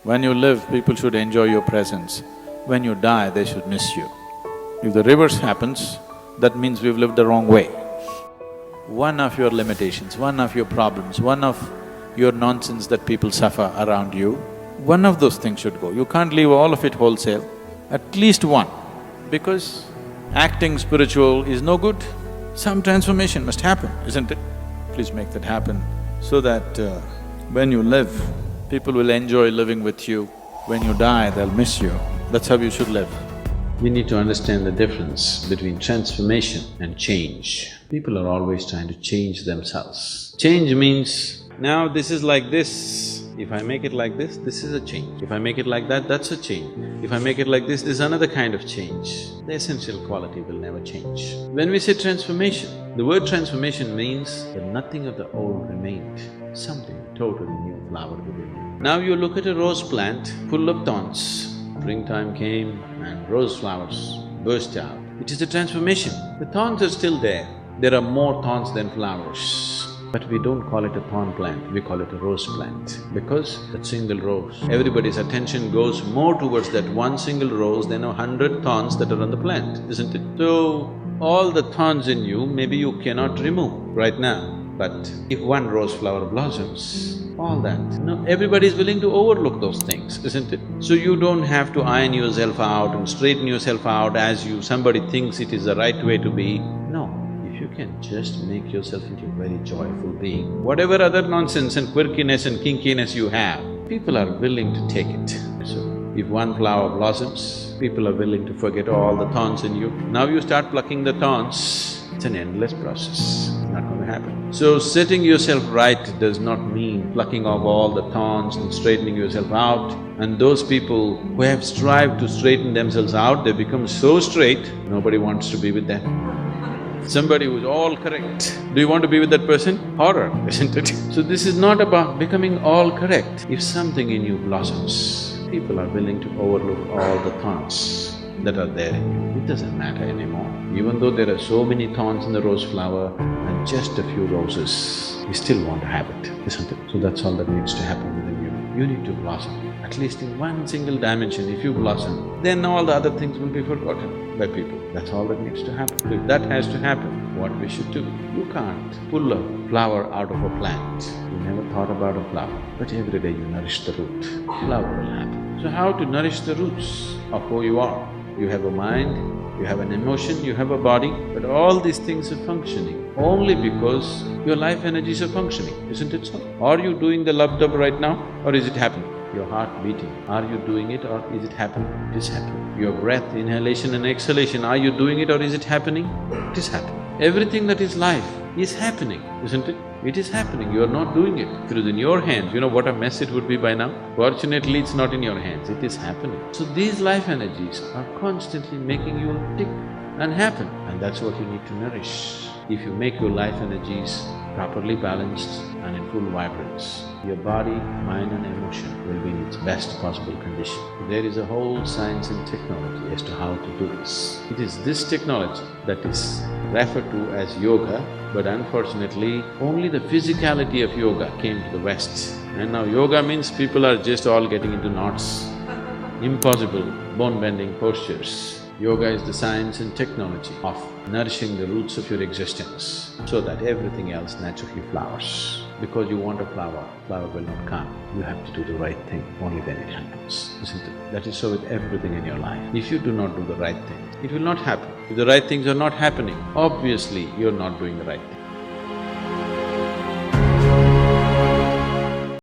When you live, people should enjoy your presence. When you die, they should miss you. If the reverse happens, that means we've lived the wrong way. One of your limitations, one of your problems, one of your nonsense that people suffer around you, one of those things should go. You can't leave all of it wholesale, at least one. Because acting spiritual is no good. Some transformation must happen, isn't it? Please make that happen so that when you live, people will enjoy living with you. When you die, they'll miss you. That's how you should live. We need to understand the difference between transformation and change. People are always trying to change themselves. Change means, now this is like this, if I make it like this is a change. If I make it like that, that's a change. If I make it like this is another kind of change. The essential quality will never change. When we say transformation, the word transformation means that nothing of the old remained, something totally new flowered within you. Now you look at a rose plant full of thorns. Springtime came and rose flowers burst out. It is a transformation. The thorns are still there. There are more thorns than flowers. But we don't call it a thorn plant, we call it a rose plant. Because that single rose, everybody's attention goes more towards that one single rose than 100 thorns that are on the plant, isn't it? So, all the thorns in you, maybe you cannot remove right now. But if one rose flower blossoms, all that, no, everybody is willing to overlook those things, isn't it? So you don't have to iron yourself out and straighten yourself out as somebody thinks it is the right way to be. No, if you can just make yourself into a very joyful being, whatever other nonsense and quirkiness and kinkiness you have, people are willing to take it. So if one flower blossoms, people are willing to forget all the thorns in you. Now you start plucking the thorns, it's an endless process, it's not going to happen. So setting yourself right does not mean plucking off all the thorns and straightening yourself out. And those people who have strived to straighten themselves out, they become so straight, nobody wants to be with them. Somebody who's all correct, do you want to be with that person? Horror, isn't it? So this is not about becoming all correct. If something in you blossoms, people are willing to overlook all the thorns that are there in you. It doesn't matter anymore. Even though there are so many thorns in the rose flower and just a few roses, we still want to have it, isn't it? So that's all that needs to happen within you. You need to blossom. At least in one single dimension, if you blossom, then all the other things will be forgotten by people. That's all that needs to happen. So if that has to happen, what we should do? You can't pull a flower out of a plant. You never thought about a flower, but every day you nourish the root, flower will happen. So how to nourish the roots of who you are? You have a mind, you have an emotion, you have a body, but all these things are functioning only because your life energies are functioning, isn't it so? Are you doing the lub-dub right now, or is it happening? Your heart beating, are you doing it or is it happening? It is happening. Your breath, inhalation and exhalation, are you doing it or is it happening? It is happening. Everything that is life is happening, isn't it? It is happening, you are not doing it. If it is in your hands, you know what a mess it would be by now? Fortunately, it's not in your hands, it is happening. So these life energies are constantly making you tick and happen, and that's what you need to nourish. If you make your life energies properly balanced and in full vibrance, your body, mind and emotion will be in its best possible condition. There is a whole science and technology as to how to do this. It is this technology that is referred to as yoga, but unfortunately, only the physicality of yoga came to the West. And now yoga means people are just all getting into knots, impossible bone-bending postures. Yoga is the science and technology of nourishing the roots of your existence so that everything else naturally flowers. Because you want a flower, flower will not come. You have to do the right thing, only then it happens, isn't it? That is so with everything in your life. If you do not do the right thing, it will not happen. If the right things are not happening, obviously you're not doing the right thing.